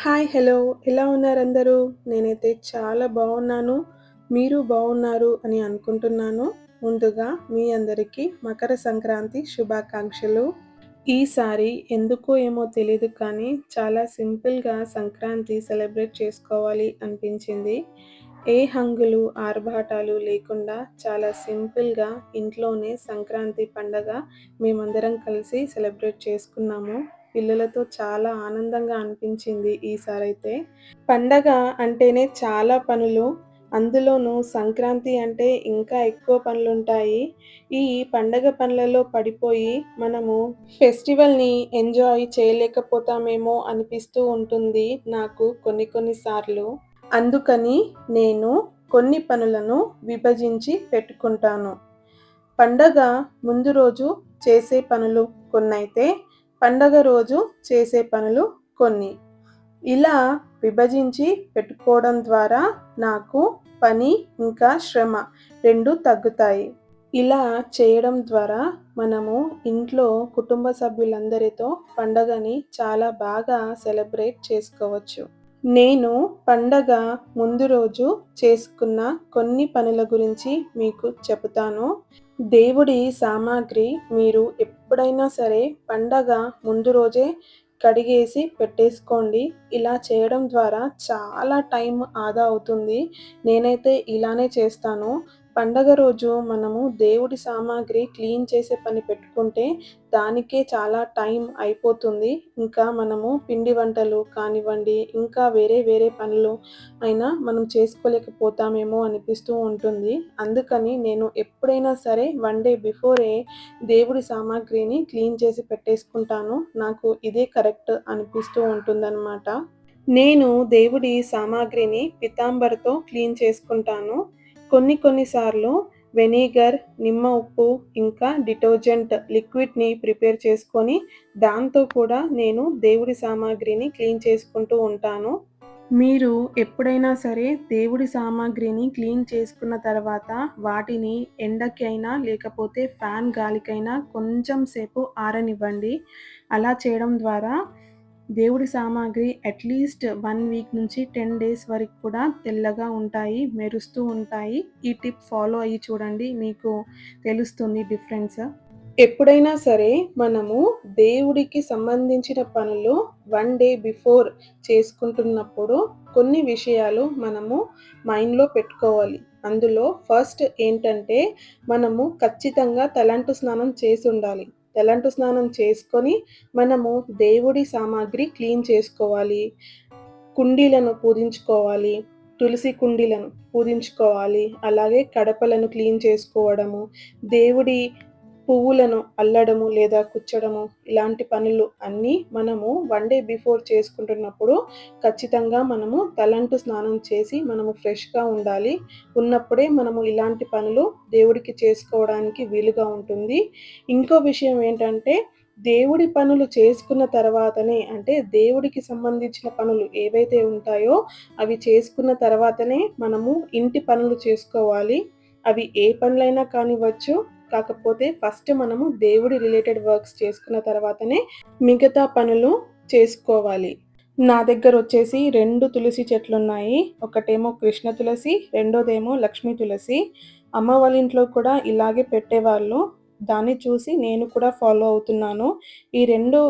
Hi! Hello! ఎలా ఉన్నారందరూ? నేనైతే చాలా బావున్నాను. మీరు బావున్నారు అని అనుకుంటున్నాను. ముందుగా మీ అందరికీ మకర సంక్రాంతి శుభాకాంక్షలు. ఈసారి ఎందుకో ఏమో తెలీదు కానీ చాలా సింపుల్‌గా సంక్రాంతి సెలబ్రేట్ చేసుకోవాలి అనిపించింది. ఏ హంగులు, ఆర్భాటాలు లేకుండా చాలా సింపుల్‌గా ఇంట్లోనే సంక్రాంతి పండగ మేమందరం కలిసి సెలబ్రేట్ చేసుకున్నాము. పిల్లలతో చాలా ఆనందంగా అనిపించింది ఈసారైతే. పండగ అంటేనే చాలా పనులు. అందులోనూ సంక్రాంతి అంటే ఇంకా ఎక్కువ పనులుంటాయి. ఈ పండగ పనులలో పడిపోయి మనము ఫెస్టివల్‌ని ఎంజాయ్ చేయలేకపోతామేమో అనిపిస్తూ ఉంటుంది నాకు కొన్ని కొన్ని సార్లు. అందుకని నేను కొన్ని పనులను విభజించి పెట్టుకుంటాను. పండగ ముందు రోజు చేసే పనులు కొన్నైతే, పండగ రోజు చేసే పనులు కొన్ని. ఇలా విభజించి పెట్టుకోవడం ద్వారా నాకు పని ఇంకా శ్రమ 2 తగ్గుతాయి. ఇలా చేయడం ద్వారా మనము ఇంట్లో కుటుంబ సభ్యులందరితో పండగని చాలా బాగా సెలబ్రేట్ చేసుకోవచ్చు. నేను పండగ ముందు రోజు చేసుకున్న కొన్ని పనుల గురించి మీకు చెబుతాను. దేవుడి సామాగ్రి మీరు ఎప్పుడైనా సరే పండగ ముందు రోజే కడిగేసి పెట్టేసుకోండి. ఇలా చేయడం ద్వారా చాలా టైం ఆదా అవుతుంది. నేనైతే ఇలానే చేస్తాను. పండగ రోజు మనము దేవుడి సామాగ్రి క్లీన్ చేసే పని పెట్టుకుంటే దానికే చాలా టైం అయిపోతుంది. ఇంకా మనము పిండి వంటలు కానివ్వండి, ఇంకా వేరే వేరే పనులు అయినా మనం చేసుకోలేకపోతామేమో అనిపిస్తూ ఉంటుంది. అందుకని నేను ఎప్పుడైనా సరే 1 డే బిఫోరే దేవుడి సామాగ్రిని క్లీన్ చేసి పెట్టేసుకుంటాను. నాకు ఇదే కరెక్ట్ అనిపిస్తూ ఉంటుందనమాట. నేను దేవుడి సామాగ్రిని పీతాంబర్‌తో క్లీన్ చేసుకుంటాను. కొన్ని కొన్ని సార్లు వెనిగర్, నిమ్మ ఉప్పు, ఇంకా డిటర్జెంట్ లిక్విడ్‌ని ప్రిపేర్ చేసుకొని దాంతో కూడా నేను దేవుడి సామాగ్రిని క్లీన్ చేసుకుంటూ ఉంటాను. మీరు ఎప్పుడైనా సరే దేవుడి సామాగ్రిని క్లీన్ చేసుకున్న తర్వాత వాటిని ఎండకి అయినా లేకపోతే ఫ్యాన్ గాలికైనా కొంచెం సేపు ఆరనివ్వండి. అలా చేయడం ద్వారా దేవుడి సామాగ్రి అట్‌లీస్ట్ 1 వీక్ నుంచి 10 డేస్ వరకు కూడా తెల్లగా ఉంటాయి, మెరుస్తూ ఉంటాయి. ఈ టిప్ ఫాలో అయ్యి చూడండి. మీకు తెలుస్తుంది డిఫరెన్స్. ఎప్పుడైనా సరే మనము దేవుడికి సంబంధించిన పనులు 1 డే బిఫోర్ చేసుకుంటున్నప్పుడు కొన్ని విషయాలు మనము మైండ్‌లో పెట్టుకోవాలి. అందులో ఫస్ట్ ఏంటంటే మనము ఖచ్చితంగా తలంటు స్నానం చేసుండాలి. తలంటు స్నానం చేసుకొని మనము దేవుడి సామాగ్రి క్లీన్ చేసుకోవాలి. కుండీలను పూజించుకోవాలి. తులసి కుండీలను పూజించుకోవాలి. అలాగే కడపలను క్లీన్ చేసుకోవడము, దేవుడి పువ్వులను అల్లడము లేదా కుచ్చడము ఇలాంటి పనులు అన్నీ మనము 1 డే బిఫోర్ చేసుకుంటున్నప్పుడు ఖచ్చితంగా మనము తలంటు స్నానం చేసి మనము ఫ్రెష్‌గా ఉండాలి. ఉన్నప్పుడే మనము ఇలాంటి పనులు దేవుడికి చేసుకోవడానికి వీలుగా ఉంటుంది. ఇంకో విషయం ఏంటంటే దేవుడి పనులు చేసుకున్న తర్వాతనే అంటే దేవుడికి సంబంధించిన పనులు ఏవైతే ఉంటాయో అవి చేసుకున్న తర్వాతనే మనము ఇంటి పనులు చేసుకోవాలి. అవి ఏ పనులైనా కానివ్వచ్చు. కాకపోతే ఫస్ట్ మనము దేవుడి రిలేటెడ్ వర్క్స్ చేసుకున్న తర్వాతనే మిగతా పనులు చేసుకోవాలి. నా దగ్గరొచ్చేసి 2 తులసి చెట్లున్నాయి. ఒకటేమో కృష్ణ తులసి, రెండోదేమో లక్ష్మీ తులసి. అమ్మ వాళ్ళ ఇంట్లో కూడా ఇలాగే పెట్టేవాళ్ళు. దాన్ని చూసి నేను కూడా ఫాలో అవుతున్నాను. ఈ 2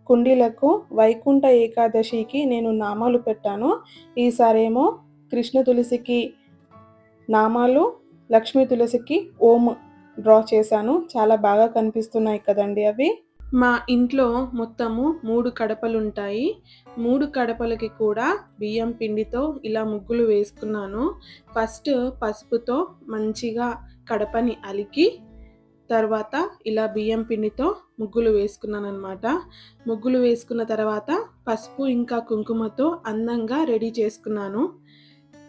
కుండీలకు వైకుంఠ ఏకాదశికి నేను నామాలు పెట్టాను. ఈసారేమో కృష్ణ తులసికి నామాలు, లక్ష్మీ తులసికి ఓం డ్రా చేశాను. చాలా బాగా కనిపిస్తున్నాయి కదండీ అవి. మా ఇంట్లో మొత్తము 3 కడపలుంటాయి. 3 కడపలకి కూడా బియ్యం పిండితో ఇలా ముగ్గులు వేసుకున్నాను. ఫస్ట్ పసుపుతో మంచిగా కడపని అలికి, తర్వాత ఇలా బియ్యం పిండితో ముగ్గులు వేసుకున్నాననమాట. ముగ్గులు వేసుకున్న తర్వాత పసుపు ఇంకా కుంకుమతో అందంగా రెడీ చేసుకున్నాను.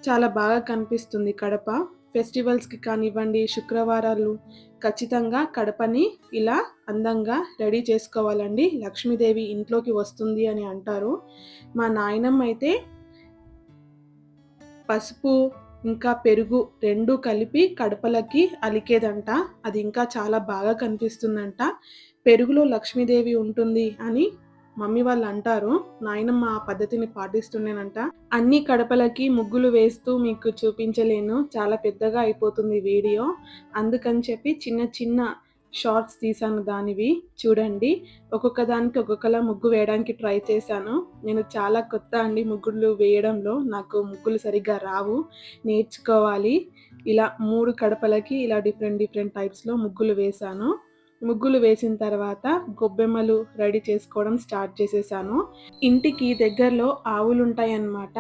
చాలా బాగా కనిపిస్తుంది కడప. ఫెస్టివల్స్‌కి కానివ్వండి, శుక్రవారాలు ఖచ్చితంగా కడపని ఇలా అందంగా రెడీ చేసుకోవాలండి. లక్ష్మీదేవి ఇంట్లోకి వస్తుంది అని అంటారు. మా నాయనమ్మ అయితే పసుపు, ఇంకా పెరుగు 2 కలిపి కడపలకి అలికేదంట. అది ఇంకా చాలా బాగా కనిపిస్తుందంట. పెరుగులో లక్ష్మీదేవి ఉంటుంది అని మమ్మీ వాళ్ళు అంటారు. నాయనమ్మ ఆ పద్ధతిని పాటిస్తుండేనంట. అన్ని కడపలకి ముగ్గులు వేస్తూ మీకు చూపించలేను. చాలా పెద్దగా అయిపోతుంది వీడియో. అందుకని చెప్పి చిన్న చిన్న షార్ట్స్ తీశాను దానివి. చూడండి. ఒక్కొక్క దానికి ఒక్కొక్కలా ముగ్గు వేయడానికి ట్రై చేశాను. నేను చాలా కొత్త అండి ముగ్గులు వేయడంలో. నాకు ముగ్గులు సరిగ్గా రావు. నేర్చుకోవాలి. ఇలా 3 కడపలకి ఇలా డిఫరెంట్ డిఫరెంట్ టైప్స్‌లో ముగ్గులు వేశాను. ముగ్గులు వేసిన తర్వాత గొబ్బెమ్మలు రెడీ చేసుకోవడం స్టార్ట్ చేసేసాను. ఇంటికి దగ్గరలో ఆవులుంటాయన్నమాట.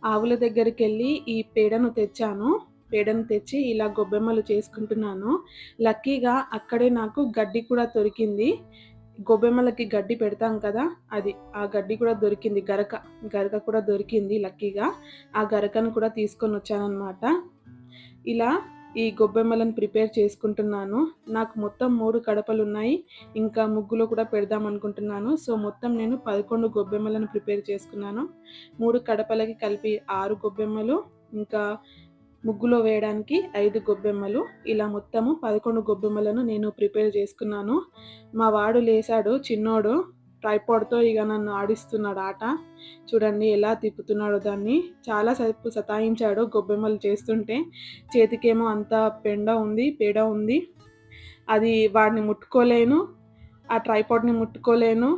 ఆవుల దగ్గరికెళ్ళి ఈ పేడను తెచ్చాను. పేడను తెచ్చి ఇలా గొబ్బెమ్మలు చేసుకుంటున్నాను. లక్కీగా అక్కడే నాకు గడ్డి కూడా దొరికింది. గొబ్బెమ్మలకి గడ్డి పెడతాం కదా! అది. ఆ గడ్డి కూడా దొరికింది. గరక కూడా దొరికింది లక్కీగా. ఆ గరకను కూడా తీసుకొనొచ్చానన్నమాట. ఇలా ఈ గొబ్బెమ్మలను ప్రిపేర్ చేసుకుంటున్నాను. నాకు మొత్తం 3 కడపలున్నాయి. ఇంకా ముగ్గులో కూడా పెడదామనుకుంటున్నాను. సో, మొత్తం నేను 11 గొబ్బెమ్మలను ప్రిపేర్ చేసుకున్నాను. 3 కడపలకి కలిపి 6 గొబ్బెమ్మలు, ఇంకా ముగ్గులో వేయడానికి 5 గొబ్బెమ్మలు. ఇలా మొత్తము 11 గొబ్బెమ్మలను నేను ప్రిపేర్ చేసుకున్నాను. మా వాడు లేసాడు చిన్నోడు. ట్రైపాడ్‌తో ఇగ నన్ను ఆడిస్తున్నాడు ఆట. చూడండి ఎలా తిప్పుతున్నాడో దాన్ని. చాలా సేపు సతాయించాడు గొబ్బెమ్మలు చేస్తుంటే. చేతికేమో అంతా పేడ ఉంది. అది వాడిని ముట్టుకోలేను. ఆ ట్రైపాడ్‌ని ముట్టుకోలేను.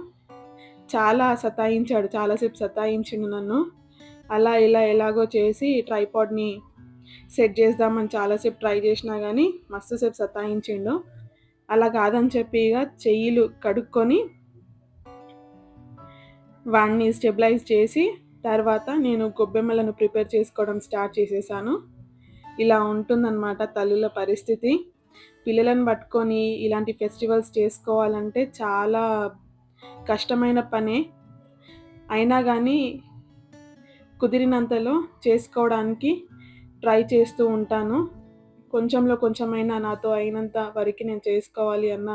చాలా సతాయించాడు. చాలా సేపు సతాయించిండు నన్ను. అలా ఇలా ఎలాగో చేసి ట్రైపాడ్‌ని సెట్ చేద్దామని చాలా సేపు ట్రై చేసినా గానీ మస్తు సేపు సతాయించిండు. అలా కాదని చెప్పి ఇగ చెయ్యిలు కడుక్కొని వాడిని స్టెబిలైజ్ చేసి తర్వాత నేను గొబ్బెమ్మలను ప్రిపేర్ చేసుకోవడం స్టార్ట్ చేసేసాను. ఇలా ఉంటుందన్నమాట తల్లుల పరిస్థితి. పిల్లలను పట్టుకొని ఇలాంటి ఫెస్టివల్స్ చేసుకోవాలంటే చాలా కష్టమైన పనే. అయినా గానీ కుదిరినంతలో చేసుకోవడానికి ట్రై చేస్తూ ఉంటాను. కొంచెంలో కొంచెమైనా నాతో అయినంత వరకి నేను చేసుకోవాలి అన్న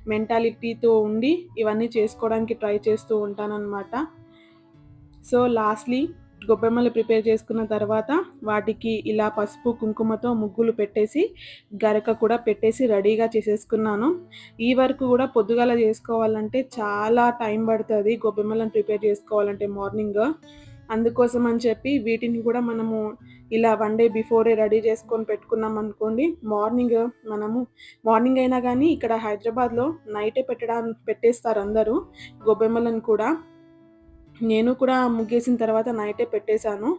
మెంటాలిటీతో ఉండి ఇవన్నీ చేసుకోవడానికి ట్రై చేస్తూ ఉంటానన్నమాట. సో, లాస్ట్‌లీ గొబ్బెమ్మలు ప్రిపేర్ చేసుకున్న తర్వాత వాటికి ఇలా పసుపు, కుంకుమతో ముగ్గులు పెట్టేసి, గరక కూడా పెట్టేసి రెడీగా చేసేసుకున్నాను. ఈ వర్క్ కూడా పొద్దుగాల చేసుకోవాలంటే చాలా టైం పడతది. గొబ్బెమ్మలను ప్రిపేర్ చేసుకోవాలంటే మార్నింగ్. అందుకోసం అని చెప్పి వీటిని కూడా మనము ఇలా 1 డే బిఫోరే రెడీ చేసుకొని పెట్టుకున్నామనుకోండి, మార్నింగ్ అయినా గానీ ఇక్కడ హైదరాబాద్‌లో నైటే పెట్టేస్తారు అందరూ గొబ్బెమ్మలను కూడా. నేను కూడా ముగ్గేసిన తర్వాత నైటే పెట్టేశాను.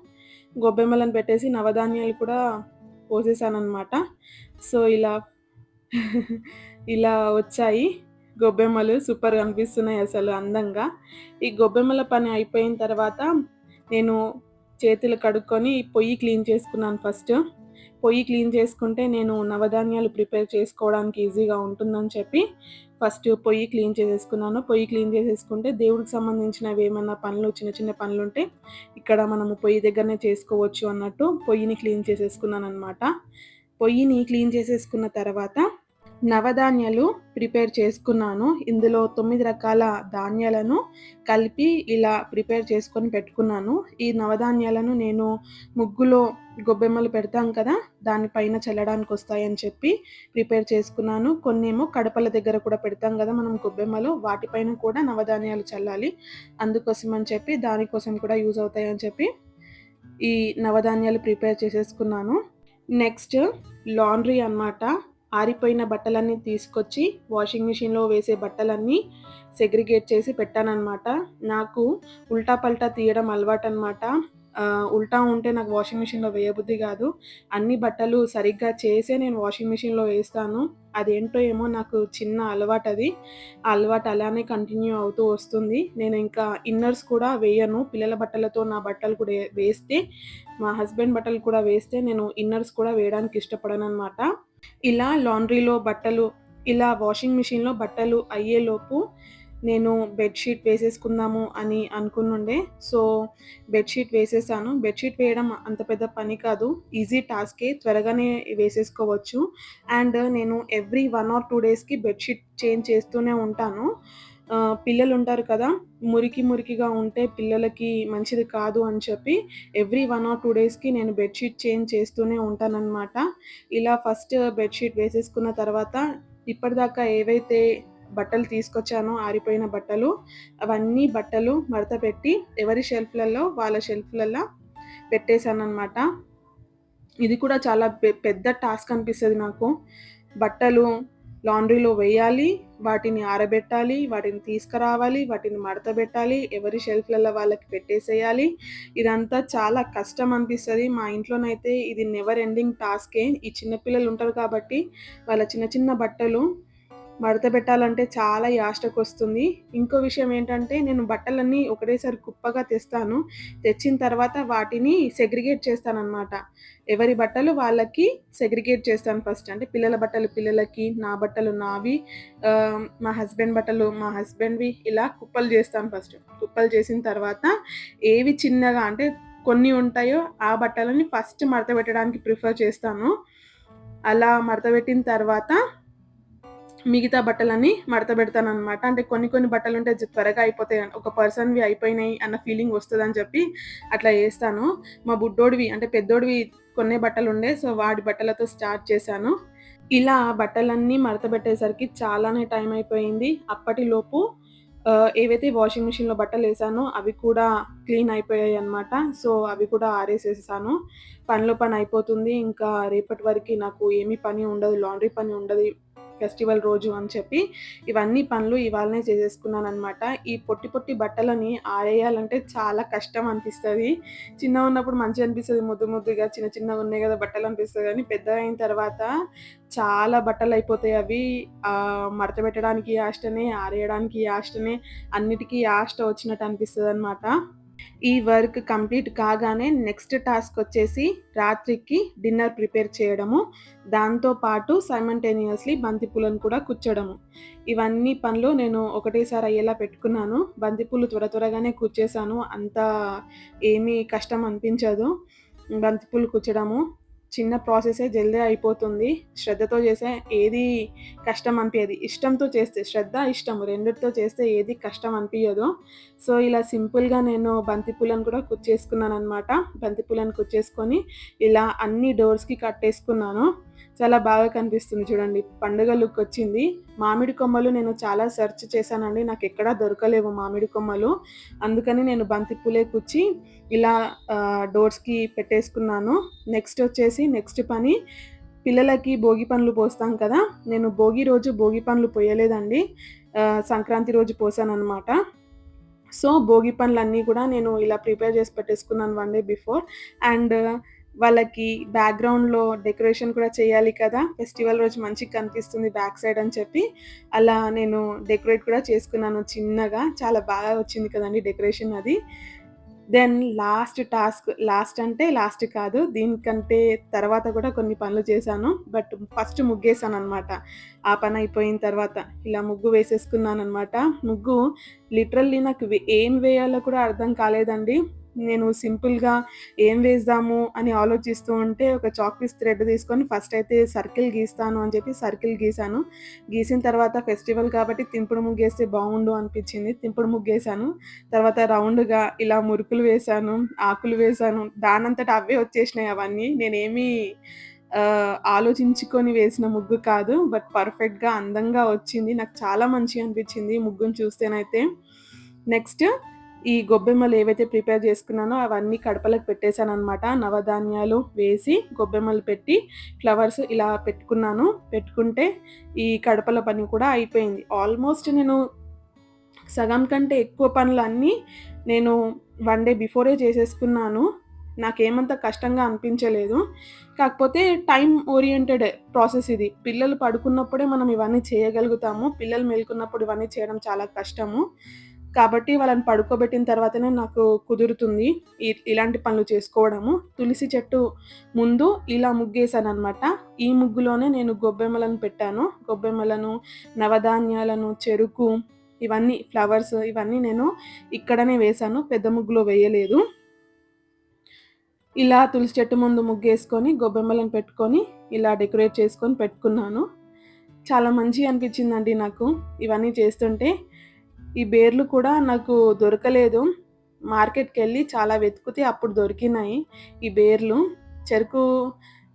గొబ్బెమ్మలను పెట్టేసి నవధాన్యాలు కూడా పోసేసాననమాట. సో, ఇలా వచ్చాయి గొబ్బెమ్మలు. సూపర్‌గా అనిపిస్తున్నాయి అసలు అందంగా. ఈ గొబ్బెమ్మల పని అయిపోయిన తర్వాత నేను చేతులు కడుక్కొని పొయ్యి క్లీన్ చేసుకున్నాను ఫస్ట్. పొయ్యి క్లీన్ చేసుకుంటే నేను నవధాన్యాలు ప్రిపేర్ చేసుకోవడానికి ఈజీగా ఉంటుందని చెప్పి ఫస్ట్ పొయ్యి క్లీన్ చేసేసుకున్నాను. పొయ్యి క్లీన్ చేసేసుకుంటే దేవుడికి సంబంధించినవి ఏమన్నా పనులు చిన్న చిన్న పనులుంటే ఇక్కడ మనము పొయ్యి దగ్గరనే చేసుకోవచ్చు అన్నట్టు పొయ్యిని క్లీన్ చేసేసుకున్నాననమాట. పొయ్యిని క్లీన్ చేసేసుకున్న తర్వాత నవధాన్యాలు ప్రిపేర్ చేసుకున్నాను. ఇందులో 9 రకాల ధాన్యాలను కలిపి ఇలా ప్రిపేర్ చేసుకొని పెట్టుకున్నాను. ఈ నవధాన్యాలను నేను ముగ్గులో గొబ్బెమ్మలు పెడతాం కదా! దానిపైన చల్లడానికొస్తాయని చెప్పి ప్రిపేర్ చేసుకున్నాను. కొన్నేమో కడపల దగ్గర కూడా పెడతాం కదా మనం గొబ్బెమ్మలు, వాటిపైన కూడా నవధాన్యాలు చల్లాలి. అందుకోసమని చెప్పి దానికోసం కూడా యూజ్ అవుతాయని చెప్పి ఈ నవధాన్యాలు ప్రిపేర్ చేసేసుకున్నాను. నెక్స్ట్ లాండ్రీ అన్నమాట. ఆరిపోయిన బట్టలన్నీ తీసుకొచ్చి వాషింగ్ మిషన్‌లో వేసే బట్టలన్నీ సెగ్రిగేట్ చేసి పెట్టాననమాట. నాకు ఉల్టా పల్టా తీయడం అలవాటనమాట. ఉల్టా ఉంటే నాకు వాషింగ్ మిషన్‌లో వేయబుద్ధి గాదు. అన్ని బట్టలు సరిగ్గా చేసే నేను వాషింగ్ మిషన్‌లో వేస్తాను. అదేంటో ఏమో నాకు చిన్న అలవాటది. ఆ అలవాటు అలానే కంటిన్యూ అవుతూ వస్తుంది. నేను ఇంకా ఇన్నర్స్ కూడా వేయను. పిల్లల బట్టలతో నా బట్టలు కూడా వేస్తే, మా హస్బెండ్ బట్టలు కూడా వేస్తే నేను ఇన్నర్స్ కూడా వేయడానికి ఇష్టపడననమాట. ఇలా వాషింగ్ మిషన్‌లో బట్టలు అయ్యేలోపు నేను బెడ్‌షీట్ వేసేసుకుందాము అని అనుకునుండే. సో, బెడ్‌షీట్ వేసేసాను. బెడ్‌షీట్ వేయడం అంత పెద్ద పని కాదు. ఈజీ టాస్కే. త్వరగానే వేసేసుకోవచ్చు. అండ్ నేను ఎవ్రీ 1 ఆర్ 2 డేస్‌కి బెడ్‌షీట్ చేంజ్ చేస్తూనే ఉంటాను. పిల్లలుంటారు కదా! మురికిగా ఉంటే పిల్లలకి మంచిది కాదు అని చెప్పి ఎవ్రీ 1 ఆర్ 2 డేస్‌కి నేను బెడ్‌షీట్ చేంజ్ చేస్తూనే ఉంటాననమాట. ఇలా ఫస్ట్ బెడ్‌షీట్ వేసేసుకున్న తర్వాత ఇప్పటిదాకా ఏవైతే బట్టలు తీసుకొచ్చానో ఆరిపోయిన బట్టలు, అవన్నీ బట్టలు మడత పెట్టి ఎవరి షెల్ఫ్‌లలో వాళ్ళ షెల్ఫ్‌లల్ల పెట్టేశాననమాట. ఇది కూడా చాలా పెద్ద టాస్క్ అనిపిస్తది నాకు. బట్టలు లాండ్రీలో వెయ్యాలి, వాటిని ఆరబెట్టాలి, వాటిని తీసుకురావాలి, వాటిని మడతబెట్టాలి, ఎవరి షెల్ఫ్‌లలో వాళ్ళకి పెట్టేసేయాలి. ఇదంతా చాలా కష్టం అనిపిస్తది. మా ఇంట్లోనైతే ఇది నెవర్ ఎండింగ్ టాస్కే. ఈ చిన్న పిల్లలు ఉంటారు కాబట్టి వాళ్ళ చిన్న చిన్న బట్టలు మడతబెట్టాలంటే చాలా యాస్టకొస్తుంది. ఇంకో విషయం ఏంటంటే నేను బట్టలన్నీ ఒకటేసారి కుప్పగా తెస్తాను. తెచ్చిన తర్వాత వాటిని సెగ్రిగేట్ చేస్తాననమాట. ఎవరి బట్టలు వాళ్ళకి సెగ్రిగేట్ చేస్తాను ఫస్ట్. అంటే పిల్లల బట్టలు పిల్లలకి, నా బట్టలు నావి, మా హస్బెండ్ బట్టలు మా హస్బెండ్‌వి, ఇలా కుప్పలు చేస్తాను ఫస్ట్. కుప్పలు చేసిన తర్వాత ఏవి చిన్నగా అంటే కొన్ని ఉంటాయో ఆ బట్టలని ఫస్ట్ మడతబెట్టడానికి ప్రిఫర్ చేస్తాను. అలా మడతబెట్టిన తర్వాత మిగతా బట్టలన్నీ మడతబెడతాననమాట. అంటే కొన్ని కొన్ని బట్టలుంటే త్వరగా అయిపోతాయి. ఒక పర్సన్‌వి అయిపోయినాయి అన్న ఫీలింగ్ వస్తదని చెప్పి అట్లా చేస్తాను. మా బుడ్డోడివి అంటే పెద్దోడివి కొన్నే బట్టలుండే. సో, వాడి బట్టలతో స్టార్ట్ చేశాను. ఇలా బట్టలన్నీ మడతబెట్టేసరికి చాలానే టైం అయిపోయింది. అప్పటిలోపు ఏవైతే వాషింగ్ మిషన్‌లో బట్టలేసానో అవి కూడా క్లీన్ అయిపోయాయన్నమాట. సో, అవి కూడా ఆరేసేసాను. పనిలో పని అయిపోతుంది. ఇంకా రేపటి వరకి నాకు ఏమి పని ఉండదు. లాండ్రీ పని ఉండదు ఫెస్టివల్ రోజు అని చెప్పి ఇవన్నీ పనులు ఇవాళనే చేసేసుకున్నాననమాట. ఈ పొట్టి పొట్టి బట్టలని ఆరేయాలంటే చాలా కష్టం అనిపిస్తది. చిన్నగున్నప్పుడు మంచిగా అనిపిస్తది. ముద్దు ముద్దుగా చిన్న చిన్నగున్నాయి గదా బట్టలు అనిపిస్తది గానీ పెద్దగయిన తర్వాత చాలా బట్టలయిపోతాయి అవి. మడత పెట్టడానికి యాష్టనే, ఆరేయడానికి యాష్టనే, అన్నిటికి యాష్ట వచ్చినట్టు అనిపిస్తదనమాట. ఈ వర్క్ కంప్లీట్ కాగానే నెక్స్ట్ టాస్క్ వచ్చేసి రాత్రికి డిన్నర్ ప్రిపేర్ చేయడము. దాంతో పాటు సైమల్టేనియస్‌లీ బంతిపూలను కూడా కుచ్చడము. ఇవన్నీ పనులు నేను ఒకటేసారి అయ్యేలా పెట్టుకున్నాను. బంతిపూలు త్వరగానే కుచ్చేసాను. అంత ఏమీ కష్టం అనిపించదు. బంతిపూలు కుచ్చడము చిన్న ప్రాసెసే జల్దీ అయిపోతుంది. శ్రద్ధతో చేసే ఏది కష్టం అనిపియది. ఇష్టంతో చేస్తే శ్రద్ధ, ఇష్టం రెండిటితో చేస్తే ఏది కష్టం అనిపియదు. సో, ఇలా సింపుల్‌గా నేను బంతిపూలను కూడా కుచ్చేసుకున్నాననమాట. బంతిపూలను కుచ్చేసుకొని ఇలా అన్ని డోర్స్‌కి కట్టేసుకున్నాను. చాలా బాగా కనిపిస్తుంది చూడండి. పండుగ లుక్ వచ్చింది. మామిడి కొమ్మలు నేను చాలా సెర్చ్ చేశానండి. నాకెక్కడా దొరకలేవు మామిడి కొమ్మలు. అందుకని నేను బంతిపూలే కుచ్చి ఇలా డోర్స్‌కి పెట్టేసుకున్నాను. నెక్స్ట్ పని పిల్లలకి భోగి పండ్లు పోస్తాం కదా! నేను భోగి రోజు భోగి పండ్లు పొయ్యలేదండి. సంక్రాంతి రోజు పోసాననమాట. సో, భోగి పండ్లన్నీ కూడా నేను ఇలా ప్రిపేర్ చేసి పెట్టేసుకున్నాను 1 డే బిఫోర్. అండ్ వాళ్ళకి బ్యాక్‌గ్రౌండ్‌లో డెకరేషన్ కూడా చేయాలి కదా! ఫెస్టివల్ రోజు మంచిగా కనిపిస్తుంది బ్యాక్ సైడ్ అని చెప్పి, అలా నేను డెకరేట్ కూడా చేసుకున్నాను చిన్నగా. చాలా బాగా వచ్చింది కదండీ డెకరేషన్ అది. దెన్ లాస్ట్ టాస్క్, లాస్ట్ అంటే లాస్ట్ కాదు. దీనికంటే తర్వాత కూడా కొన్ని పనులు చేశాను. బట్ ఫస్ట్ ముగ్గేసాననమాట. ఆ పని అయిపోయిన తర్వాత ఇలా ముగ్గు వేసేసుకున్నాననమాట. ముగ్గు లిటరల్లీ నాకు ఏం వేయాలో కూడా అర్థం కాలేదండి. నేను సింపుల్‌గా ఏం వేద్దాము అని ఆలోచిస్తూ ఉంటే ఒక చాక్ పీస్ థ్రెడ్ తీసుకొని ఫస్ట్ అయితే సర్కిల్ గీస్తాను అని చెప్పి సర్కిల్ గీసాను. గీసిన తర్వాత ఫెస్టివల్ కాబట్టి తింపుడు ముగ్గేస్తే బావుండు అనిపించింది. తింపుడు ముగ్గేసాను. తర్వాత రౌండ్‌గా ఇలా మురుకులు వేశాను, ఆకులు వేశాను. దానంతట అవే వచ్చేసినాయి అవన్నీ. నేనేమి ఆలోచించుకొని వేసిన ముగ్గు కాదు. బట్ పర్ఫెక్ట్‌గా అందంగా వచ్చింది. నాకు చాలా మంచిగా అనిపించింది ముగ్గుని చూస్తేనైతే. నెక్స్ట్ ఈ గొబ్బెమ్మలు ఏవైతే ప్రిపేర్ చేసుకున్నానో అవన్నీ కడపలకు పెట్టేసాననమాట. నవధాన్యాలు వేసి గొబ్బెమ్మలు పెట్టి ఫ్లవర్స్ ఇలా పెట్టుకున్నాను. పెట్టుకుంటే ఈ కడపల పని కూడా అయిపోయింది. ఆల్మోస్ట్ నేను సగం కంటే ఎక్కువ పనులన్నీ నేను 1 డే బిఫోరే చేసేసుకున్నాను. నాకేమంత కష్టంగా అనిపించలేదు. కాకపోతే టైమ్ ఓరియెంటెడ్ ప్రాసెస్ ఇది. పిల్లలు పడుకున్నప్పుడే మనం ఇవన్నీ చేయగలుగుతాము. పిల్లలు మేలుకున్నప్పుడు ఇవన్నీ చేయడం చాలా కష్టము. కాబట్టి వాళ్ళని పడుకోబెట్టిన తర్వాతనే నాకు కుదురుతుంది ఇలాంటి పనులు చేసుకోవడము. తులసి చెట్టు ముందు ఇలా ముగ్గేసాననమాట. ఈ ముగ్గులోనే నేను గొబ్బెమ్మలను పెట్టాను. గొబ్బెమ్మలను, నవధాన్యాలను, చెరుకు ఇవన్నీ ఫ్లవర్స్ ఇవన్నీ నేను ఇక్కడనే వేశాను. పెద్ద ముగ్గులో వేయలేదు. ఇలా తులసి చెట్టు ముందు ముగ్గేసుకొని, గొబ్బెమ్మలను పెట్టుకొని, ఇలా డెకరేట్ చేసుకొని పెట్టుకున్నాను. చాలా మంచిగా అనిపించిందండి నాకు ఇవన్నీ చేస్తుంటే. ఈ బేర్లు కూడా నాకు దొరకలేదు. మార్కెట్‌కెళ్ళి చాలా వెతికితే అప్పుడు దొరికినాయి ఈ బేర్లు. చెరుకు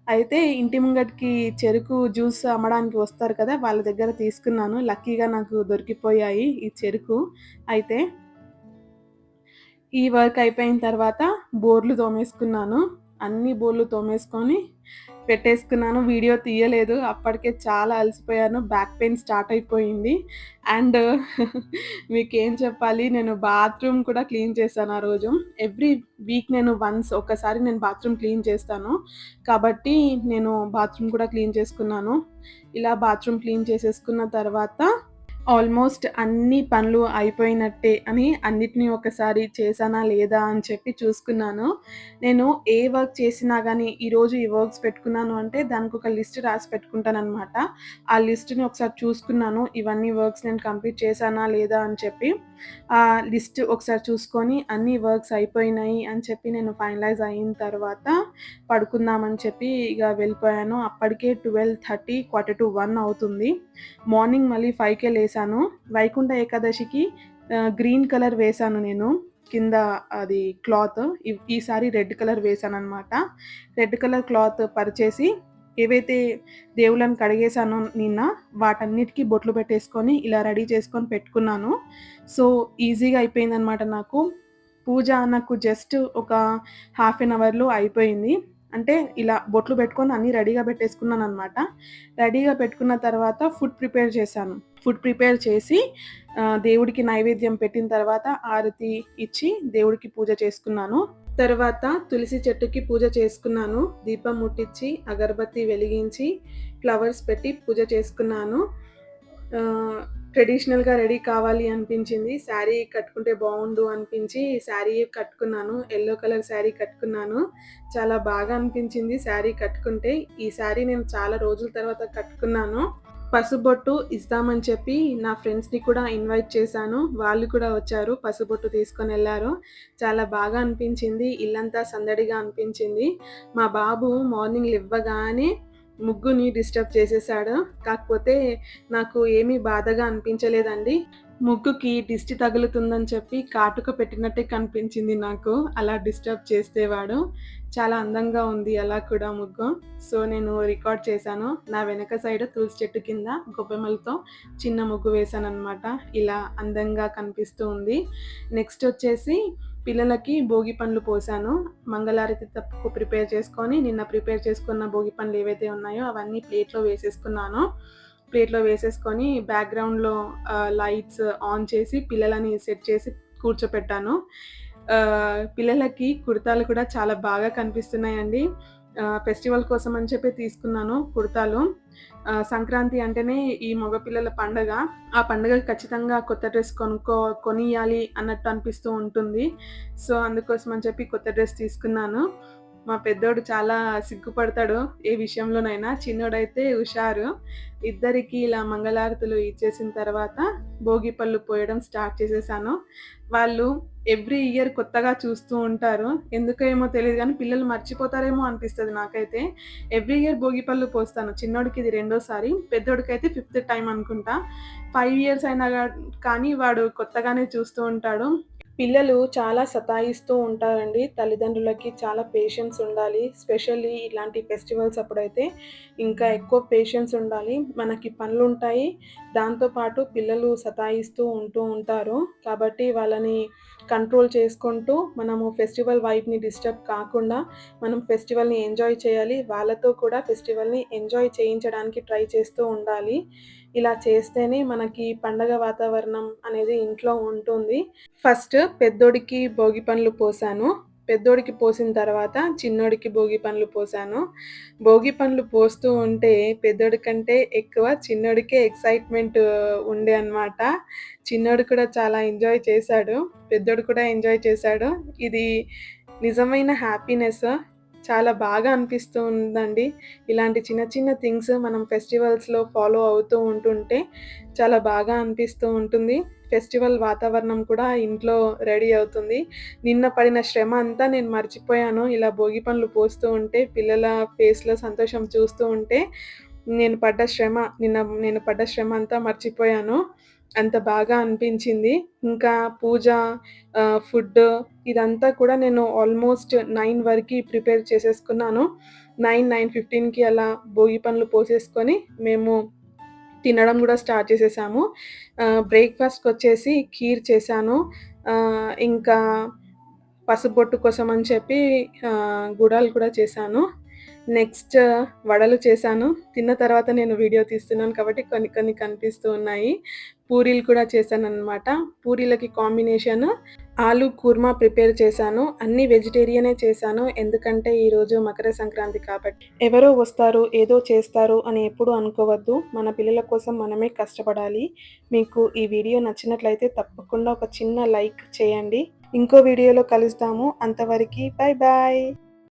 అయితే ఇంటి ముంగటికి చెరుకు జ్యూస్ అమ్మడానికి వస్తారు కదా! వాళ్ళ దగ్గర తీసుకున్నాను. లక్కీగా నాకు దొరికిపోయాయి ఈ చెరుకు. అయితే ఈ వర్క్ అయిపోయిన తర్వాత బోర్లు తోమేసుకున్నాను. అన్ని బోర్లు తోమేసుకొని పెట్టేసుకున్నాను. వీడియో తీయలేదు. అప్పటికే చాలా అలసిపోయాను. బ్యాక్ పెయిన్ స్టార్ట్ అయిపోయింది. అండ్ మీకేం చెప్పాలి, నేను బాత్రూమ్ కూడా క్లీన్ చేశాను ఆ రోజు. ఎవ్రీ వీక్ నేను వన్స్ ఒకసారి నేను బాత్రూమ్ క్లీన్ చేస్తాను. కాబట్టి నేను బాత్రూమ్ కూడా క్లీన్ చేసుకున్నాను. ఇలా బాత్రూమ్ క్లీన్ చేసేసుకున్న తర్వాత ఆల్మోస్ట్ అన్ని పనులు అయిపోయినట్టే అని అన్నిటిని ఒకసారి చేశానా లేదా అని చెప్పి చూసుకున్నాను. నేను ఏ వర్క్ చేసినా గానీ ఈరోజు ఈ వర్క్స్ పెట్టుకున్నాను అంటే దానికొక లిస్ట్ రాసి పెట్టుకుంటాననమాట. ఆ లిస్ట్‌ని ఒకసారి చూసుకున్నాను. ఇవన్నీ వర్క్స్ నేను కంప్లీట్ చేశానా లేదా అని చెప్పి. ఆ లిస్ట్ ఒకసారి చూసుకొని అన్ని వర్క్స్ అయిపోయినాయి అని చెప్పి నేను ఫైనలైజ్ అయిన తర్వాత పడుకుందామని చెప్పి ఇగ వెళ్ళిపోయాను. అప్పటికే 12:30 1 అవుతుంది. మార్నింగ్ మళ్ళీ 5కే లేసాను. వైకుంఠ ఏకాదశికి గ్రీన్ కలర్ వేశాను నేను. కింద అది క్లాత్. ఈసారి రెడ్ కలర్ వేశాననమాట. రెడ్ కలర్ క్లాత్ పరిచేసి ఏవైతే దేవుళ్ళని కడిగేశానో నిన్న, వాటన్నిటికి బొట్లు పెట్టేసుకొని ఇలా రెడీ చేసుకొని పెట్టుకున్నాను. సో, ఈజీగా అయిపోయిందనమాట నాకు. పూజ నాకు జస్ట్ ఒక హాఫ్ ఎన్ అవర్‌లో అయిపోయింది. అంటే ఇలా బొట్లు పెట్టుకొని అన్నీ రెడీగా పెట్టేసుకున్నాననమాట. రెడీగా పెట్టుకున్న తర్వాత ఫుడ్ ప్రిపేర్ చేశాను. ఫుడ్ ప్రిపేర్ చేసి దేవుడికి నైవేద్యం పెట్టిన తర్వాత హారతి ఇచ్చి దేవుడికి పూజ చేసుకున్నాను. తర్వాత తులసి చెట్టుకి పూజ చేసుకున్నాను. దీపం ముట్టించి, అగరబత్తి వెలిగించి, ఫ్లవర్స్ పెట్టి పూజ చేసుకున్నాను. ట్రెడిషనల్‌గా రెడీ కావాలి అనిపించింది. శారీ కట్టుకుంటే బావుండు అనిపించి శారీయే కట్టుకున్నాను. యెల్లో కలర్ శారీ కట్టుకున్నాను. చాలా బాగా అనిపించింది శారీ కట్టుకుంటే. ఈ శారీ నేను చాలా రోజుల తర్వాత కట్టుకున్నాను. పసుబొట్టు ఇస్తామని చెప్పి నా ఫ్రెండ్స్‌ని కూడా ఇన్వైట్ చేశాను. వాళ్ళు కూడా వచ్చారు. పసుబొట్టు తీసుకొనెళ్లారు. చాలా బాగా అనిపించింది. ఇల్లంతా సందడిగా అనిపించింది. మా బాబు మార్నింగ్ లెవ్వగానే ముగ్గుని డిస్టర్బ్ చేసేసాడు. కాకపోతే నాకు ఏమీ బాధగా అనిపించలేదండి. ముగ్గుకి దిష్టి తగులుతుందని చెప్పి కాటుక పెట్టినట్టే కనిపించింది నాకు. అలా డిస్టర్బ్ చేసేవాడు. చాలా అందంగా ఉంది అలా కూడా ముగ్గు. సో, నేను రికార్డ్ చేశాను. నా వెనక సైడ్ తులసి చెట్టు కింద గొబ్బెమ్మలతో చిన్న ముగ్గు వేశాననమాట. ఇలా అందంగా కనిపిస్తూ ఉంది. నెక్స్ట్ వచ్చేసి పిల్లలకి భోగి పండ్లు పోశాను. మంగళారతి తప్పుకు ప్రిపేర్ చేసుకొని, నిన్న ప్రిపేర్ చేసుకున్న భోగి పండ్లు ఏవైతే ఉన్నాయో అవన్నీ ప్లేట్‌లో వేసేసుకున్నాను. ప్లేట్‌లో వేసేసుకొని బ్యాక్‌గ్రౌండ్‌లో లైట్స్ ఆన్ చేసి పిల్లలని సెట్ చేసి కూర్చోపెట్టాను. పిల్లలకి కుర్తాలు కూడా చాలా బాగా కనిపిస్తున్నాయండి. ఫెస్టివల్ కోసం అని చెప్పి తీసుకున్నాను కుర్తాలు. సంక్రాంతి అంటేనే ఈ మగపిల్లల పండగ. ఆ పండగకి ఖచ్చితంగా కొత్త డ్రెస్ కొనియాలి అన్నట్టు అనిపిస్తూ ఉంటుంది. సో, అందుకోసం అని చెప్పి కొత్త డ్రెస్ తీసుకున్నాను. మా పెద్దోడు చాలా సిగ్గుపడతాడు ఏ విషయంలోనైనా. చిన్నోడైతే హుషారు. ఇద్దరికీ ఇలా మంగళారతులు ఇచ్చేసిన తర్వాత భోగి పళ్ళు పోయడం స్టార్ట్ చేసేసాను. వాళ్ళు ఎవ్రీ ఇయర్ కొత్తగా చూస్తూ ఉంటారు. ఎందుకో ఏమో తెలీదు గానీ పిల్లలు మర్చిపోతారేమో అనిపిస్తది నాకైతే. ఎవ్రీ ఇయర్ భోగి పళ్ళు పోస్తాను. చిన్నోడికి ఇది రెండోసారి. పెద్దోడికైతే ఫిఫ్త్ టైమ్ అనుకుంటా. 5 ఇయర్స్ అయినా కానీ వాడు కొత్తగానే చూస్తూ ఉంటాడు. పిల్లలు చాలా సతాయిస్తూ ఉంటారండి. తల్లిదండ్రులకి చాలా పేషెన్స్ ఉండాలి. స్పెషల్లీ ఇలాంటి ఫెస్టివల్స్ అప్పుడైతే ఇంకా ఎక్కువ పేషెన్స్ ఉండాలి. మనకి పనులుంటాయి. దాంతో పాటు పిల్లలు సతాయిస్తూ ఉంటూ ఉంటారు. కాబట్టి వాళ్ళని కంట్రోల్ చేసుకుంటూ మనము ఫెస్టివల్ వైబ్‌ని డిస్టర్బ్ కాకుండా మనం ఫెస్టివల్‌ని ఎంజాయ్ చేయాలి. వాళ్ళతో కూడా ఫెస్టివల్‌ని ఎంజాయ్ చేయించడానికి ట్రై చేస్తూ ఉండాలి. ఇలా చేస్తేనే మనకి పండగ వాతావరణం అనేది ఇంట్లో ఉంటుంది. ఫస్ట్ పెద్దోడికి భోగి పండ్లు పోశాను. పెద్దోడికి పోసిన తర్వాత చిన్నోడికి భోగి పండ్లు పోశాను. భోగి పండ్లు పోస్తూ ఉంటే పెద్దోడి కంటే ఎక్కువ చిన్నోడికే ఎక్సైట్‌మెంట్ ఉండే అన్నమాట. చిన్నోడు కూడా చాలా ఎంజాయ్ చేశాడు. పెద్దోడు కూడా ఎంజాయ్ చేశాడు. ఇది నిజమైన హ్యాపీనెస్. చాలా బాగా అనిపిస్తూ ఉందండి. ఇలాంటి చిన్న చిన్న థింగ్స్ మనం ఫెస్టివల్స్‌లో ఫాలో అవుతూ ఉంటుంటే చాలా బాగా అనిపిస్తూ ఉంటుంది. ఫెస్టివల్ వాతావరణం కూడా ఇంట్లో రెడీ అవుతుంది. నిన్న పడిన శ్రమ అంతా నేను మర్చిపోయాను. ఇలా భోగి పండ్లు పోస్తూ ఉంటే, పిల్లల ఫేస్‌లో సంతోషం చూస్తూ ఉంటే, నేను పడ్డ శ్రమ అంతా మర్చిపోయాను. అంత బాగా అనిపించింది. ఇంకా పూజ, ఫుడ్ ఇదంతా కూడా నేను ఆల్మోస్ట్ 9 వరకి ప్రిపేర్ చేసేసుకున్నాను. 9:15కి అలా భోగి పండ్లు పోసేసుకొని మేము తినడం గూడా స్టార్ట్ చేసేసాము. బ్రేక్‌ఫాస్ట్‌కొచ్చేసి ఖీర్ చేశాను. ఇంకా పసుపొట్టు కోసం అని చెప్పి గుడాలు కూడా చేశాను. నెక్స్ట్ వడలు చేశాను. తిన్న తర్వాత నేను వీడియో తీస్తున్నాను కాబట్టి కొన్ని కొన్ని కనిపిస్తూ ఉన్నాయి. పూరీలు కూడా చేశాననమాట. పూరీలకి కాంబినేషన్ ఆలు కుర్మా ప్రిపేర్ చేశాను. అన్నీ వెజిటేరియనే చేశాను. ఎందుకంటే ఈరోజు మకర సంక్రాంతి కాబట్టి. ఎవరో వస్తారు, ఏదో చేస్తారు అని ఎప్పుడూ అనుకోవద్దు. మన పిల్లల కోసం మనమే కష్టపడాలి. మీకు ఈ వీడియో నచ్చినట్లయితే తప్పకుండా ఒక చిన్న లైక్ చేయండి. ఇంకో వీడియోలో కలుస్తాము. అంతవరకి బాయ్ బాయ్.